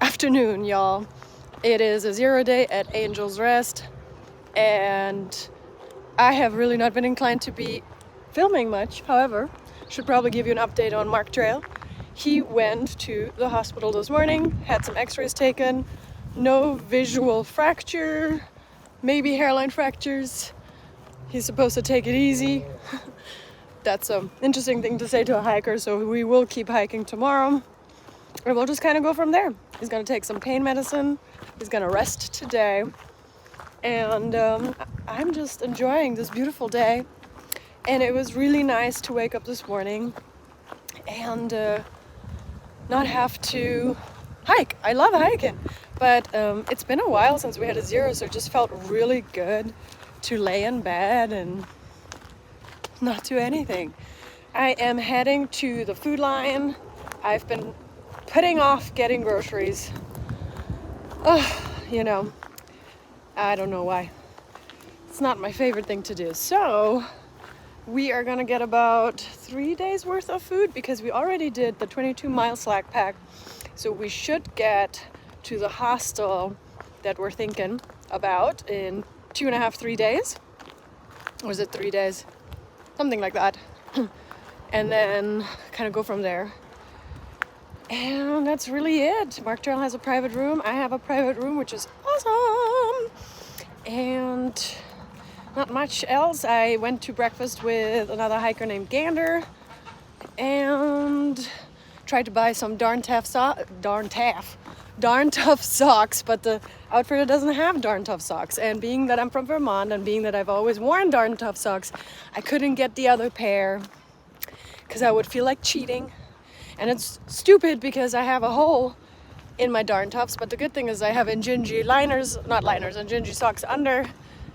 afternoon, y'all. It is a 0 day at Angel's Rest, and I have really not been inclined to be filming much. However, should probably give you an update on Mark Trail. He went to the hospital this morning, had some x-rays taken, no visual fracture, maybe hairline fractures. He's supposed to take it easy. That's an interesting thing to say to a hiker, so we will keep hiking tomorrow. And we'll just kind of go from there. He's gonna take some pain medicine. He's gonna rest today. And I'm just enjoying this beautiful day. And it was really nice to wake up this morning and not have to hike. I love hiking, but it's been a while since we had a 0, so it just felt really good to lay in bed and not do anything. I am heading to the food line. I've been putting off getting groceries. You know, I don't know why. It's not my favorite thing to do. So we are gonna get about 3 days worth of food because we already did the 22-mile slack pack. So we should get to the hostel that we're thinking about in 2.5, 3 days. Or is it 3 days? Something like that. And then kind of go from there. And that's really it. Mark Trail has a private room. I have a private room, which is awesome. And not much else. I went to breakfast with another hiker named Gander and tried to buy some darn tough socks, but the outfitter doesn't have darn tough socks. And being that I'm from Vermont and being that I've always worn darn tough socks, I couldn't get the other pair because I would feel like cheating. And it's stupid because I have a hole in my darn toughs, but the good thing is I have Injinji Injinji socks under,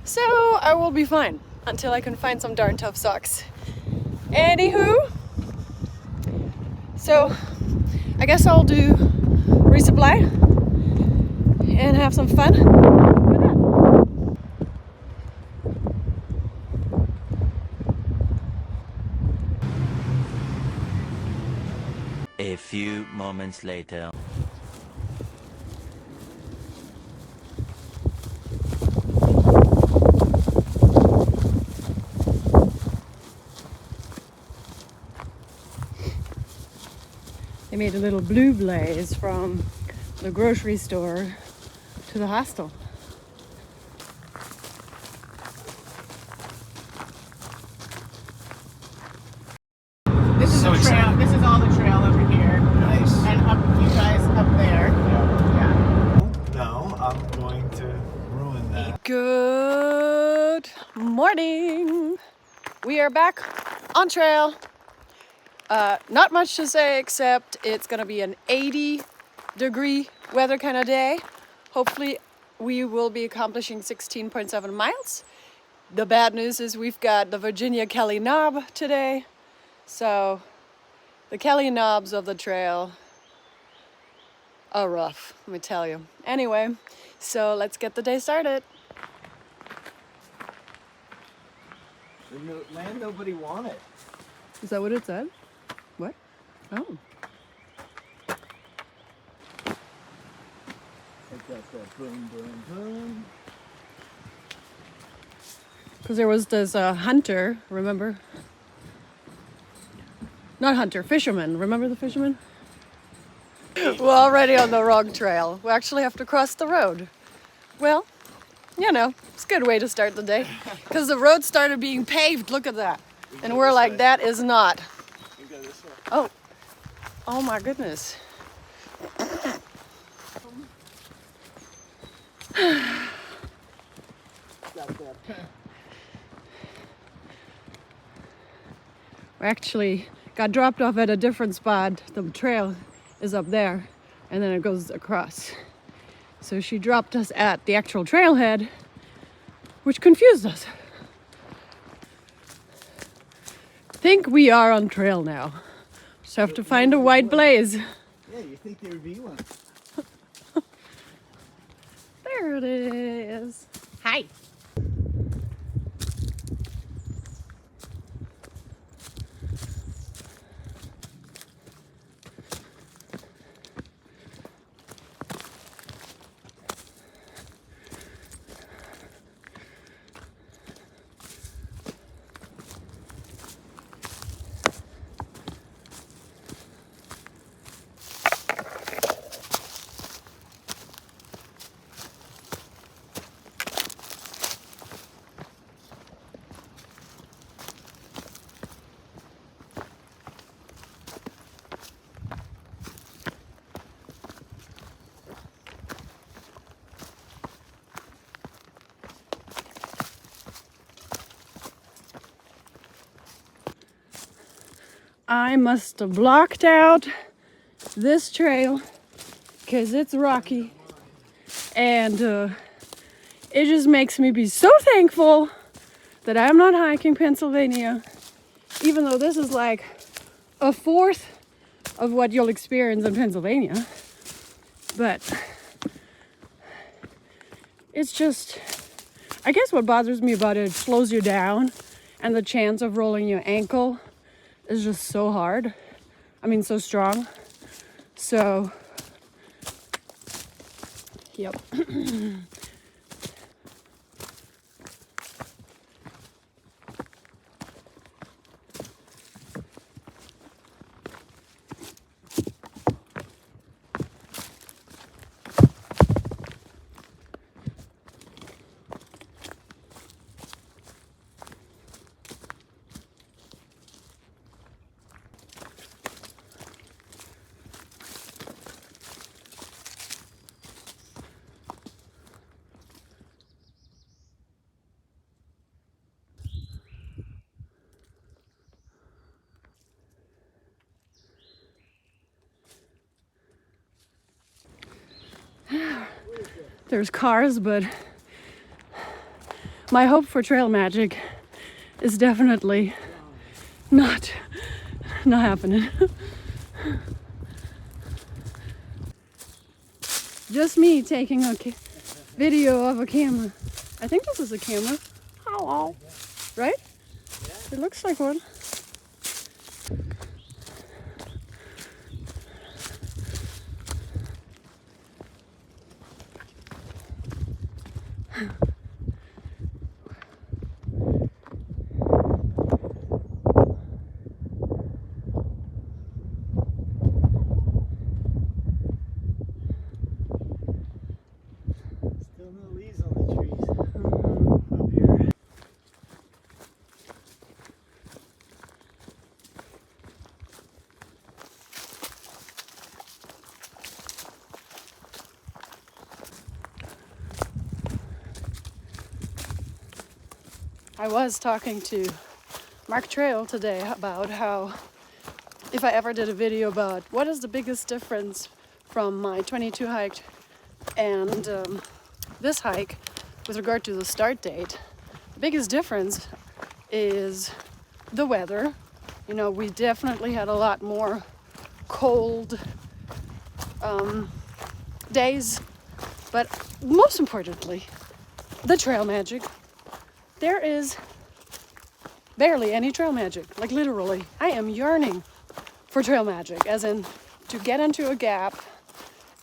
so I will be fine until I can find some darn tough socks. Anywho, so I guess I'll do resupply and have some fun with that. A few moments later. They made a little blue blaze from the grocery store to the hostel. This is So the trail. exciting. This is all the trail over here. Nice. And up, you guys up there. Yeah. No, I'm going to ruin that. Good morning. We are back on trail. Not much to say except it's gonna be an 80-degree weather kind of day. Hopefully we will be accomplishing 16.7 miles. The bad news is we've got the Virginia Kelly Knob today. So the Kelly Knobs of the trail are rough, let me tell you. Anyway, so let's get the day started. The land nobody wanted. Is that what it said? What? Oh. Like that boom, boom, boom. Because there was this hunter, remember? Not hunter, fisherman. Remember the fisherman? We're already on the wrong trail. We actually have to cross the road. Well, you know, it's a good way to start the day. Because the road started being paved. Look at that. And we're like, that is not. Oh. Oh my goodness. We actually got dropped off at a different spot. The trail is up there and then it goes across. So she dropped us at the actual trailhead, which confused us. Think we are on trail now. Just have to find a white blaze. Yeah, you think there would be one. There it is. Hi. I must have blocked out this trail because it's rocky, and it just makes me be so thankful that I'm not hiking Pennsylvania, even though this is like a fourth of what you'll experience in Pennsylvania. But it's just, I guess what bothers me about it slows you down, and the chance of rolling your ankle is just so hard. I mean, so strong. So, yep. There's cars, but my hope for trail magic is definitely not happening. Just me taking a video of a camera. I think this is a camera. Hello. Right? It looks like one. Still no leaves on the trees. Up here. I was talking to Mark Trail today about how if I ever did a video about what is the biggest difference from my 22 hike and this hike with regard to the start date, the biggest difference is the weather. You know, we definitely had a lot more cold days, but most importantly, the trail magic. There is barely any trail magic, like literally. I am yearning for trail magic, as in to get into a gap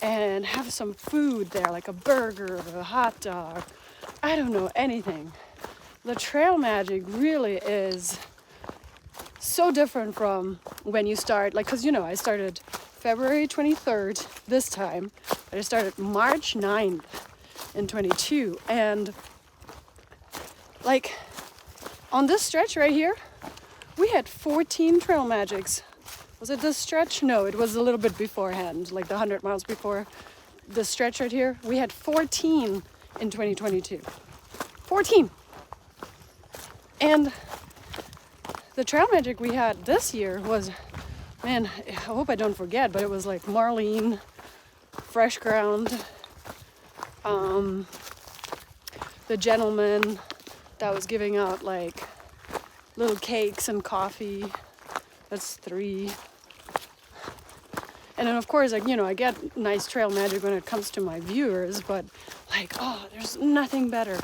and have some food there, like a burger, a hot dog, I don't know, anything. The trail magic really is so different from when you start, like, because, you know, I started February 23rd this time, but I started March 9th in 22, and like on this stretch right here, we had 14 trail magics. Was it this stretch? No, it was a little bit beforehand, like the 100 miles before the stretch right here. We had 14 in 2022. 14! And the trail magic we had this year was, man, I hope I don't forget, but it was like Marlene, Fresh Ground, the gentleman that was giving out like little cakes and coffee. That's 3. And then of course, like, you know, I get nice trail magic when it comes to my viewers, but like, oh, there's nothing better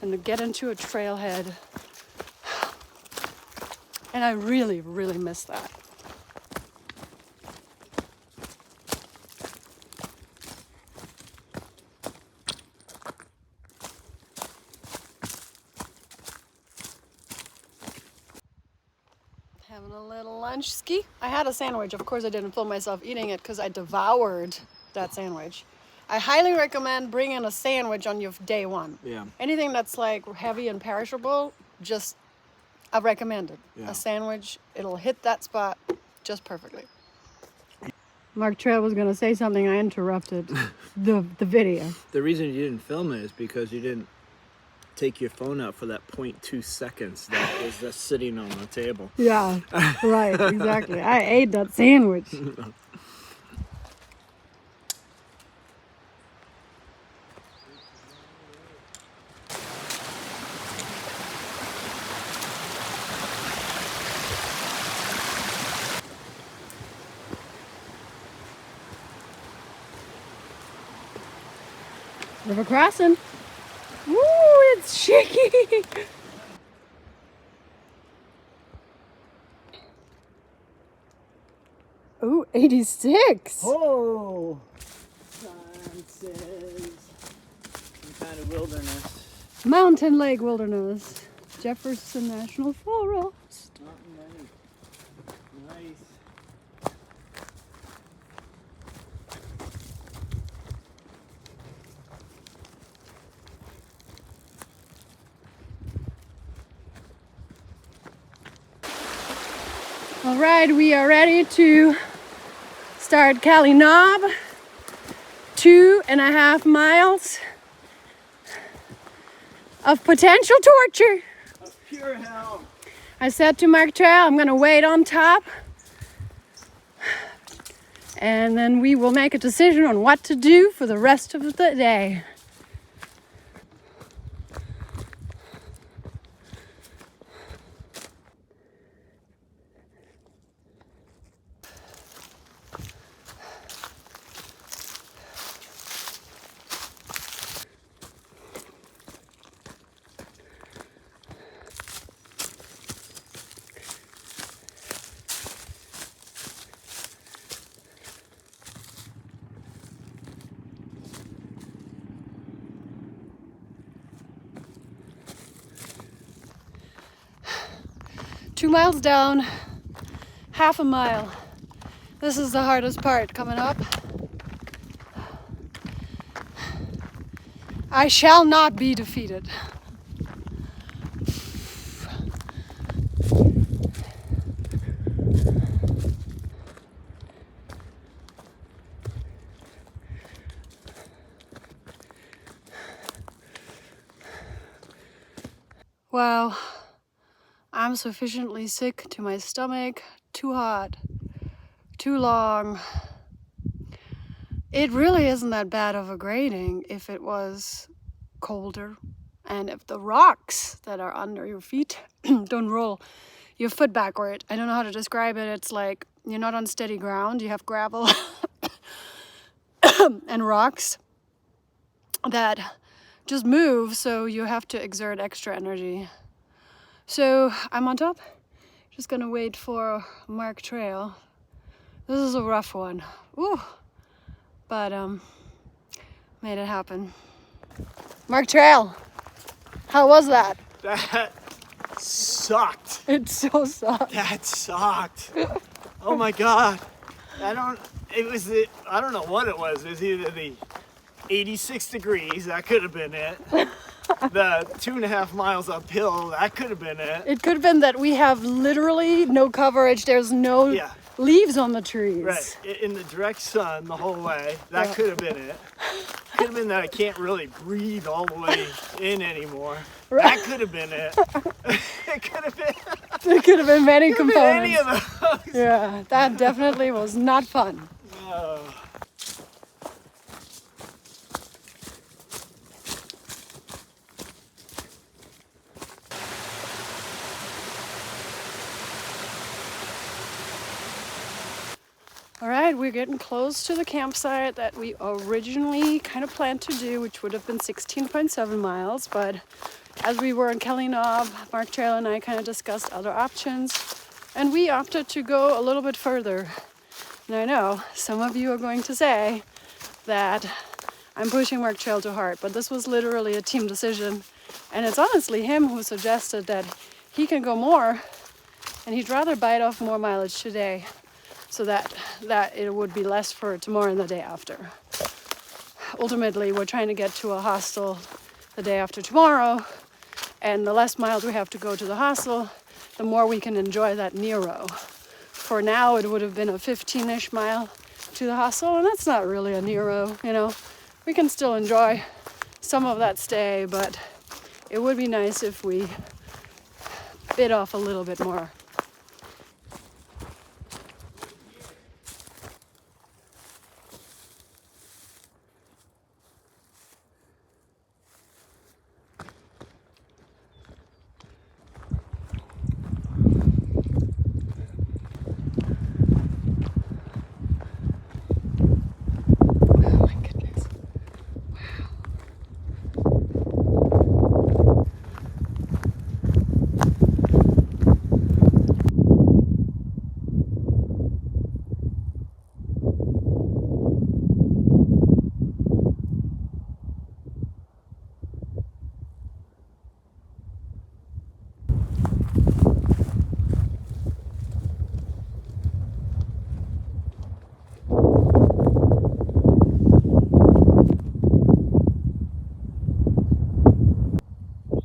than to get into a trailhead. And I really, really miss that. Having a little lunch ski. I had a sandwich. Of course, I didn't film myself eating it because I devoured that sandwich. I highly recommend bringing a sandwich on your day one. Yeah. Anything that's like heavy and perishable, just I recommend it. Yeah. A sandwich, it'll hit that spot just perfectly. Mark Trail was going to say something. I interrupted the video. The reason you didn't film it is because you didn't take your phone out for that 0.2 seconds that was just sitting on the table. Yeah, right, exactly. I ate that sandwich. River Crossin. Woo, it's shaky. Ooh, 86. Oh, says some kind of wilderness. Mountain Lake Wilderness. Jefferson National Forest. Nice. All right, we are ready to start Cali Knob. 2.5 miles of potential torture. Pure hell. I said to Mark Trail, I'm gonna wait on top, and then we will make a decision on what to do for the rest of the day. Two miles down, half a mile. This is the hardest part coming up. I shall not be defeated. Wow. I'm sufficiently sick to my stomach, too hot, too long. It really isn't that bad of a grading if it was colder and if the rocks that are under your feet don't roll your foot backward. I don't know how to describe it. It's like you're not on steady ground, you have gravel and rocks that just move, so you have to exert extra energy. So I'm on top, just gonna wait for Mark Trail. This is a rough one, ooh, but made it happen. Mark Trail, how was that? That sucked. It so sucked. That sucked. Oh my God. I don't know what it was. It was either the 86 degrees, that could have been it. The 2.5 miles uphill, that could have been it. It could have been that we have literally no coverage. There's no leaves on the trees. Right, in the direct sun the whole way. That could have been it. Could have been that I can't really breathe all the way in anymore. Right. That could have been it. It could have been. It could have been many components. Any of those. Yeah, that definitely was not fun. All right, we're getting close to the campsite that we originally kind of planned to do, which would have been 16.7 miles. But as we were in Cali Knob, Mark Trail and I kind of discussed other options, and we opted to go a little bit further. And I know some of you are going to say that I'm pushing Mark Trail too hard, but this was literally a team decision. And it's honestly him who suggested that he can go more, and he'd rather bite off more mileage today, so that it would be less for tomorrow and the day after. Ultimately, we're trying to get to a hostel the day after tomorrow, and the less miles we have to go to the hostel, the more we can enjoy that Nero. For now, it would have been a 15-ish mile to the hostel, and that's not really a Nero, you know. We can still enjoy some of that stay, but it would be nice if we bit off a little bit more.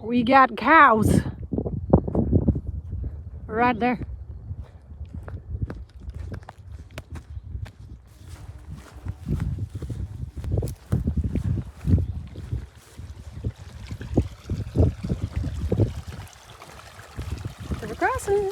We got cows right there. River Crossin.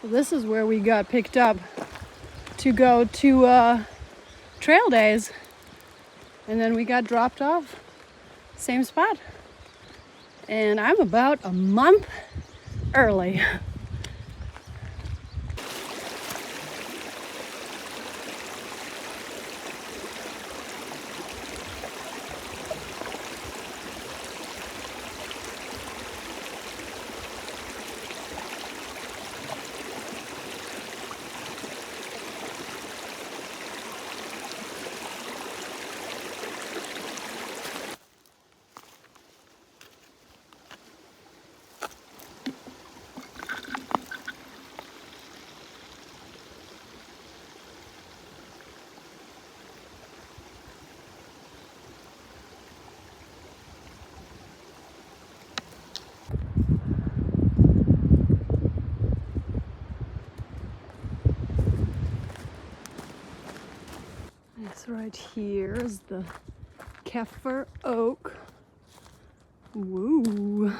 Well, this is where we got picked up to go to trail days, and then we got dropped off, same spot, and I'm about a month early. This right here is the Kaffir oak. Woo!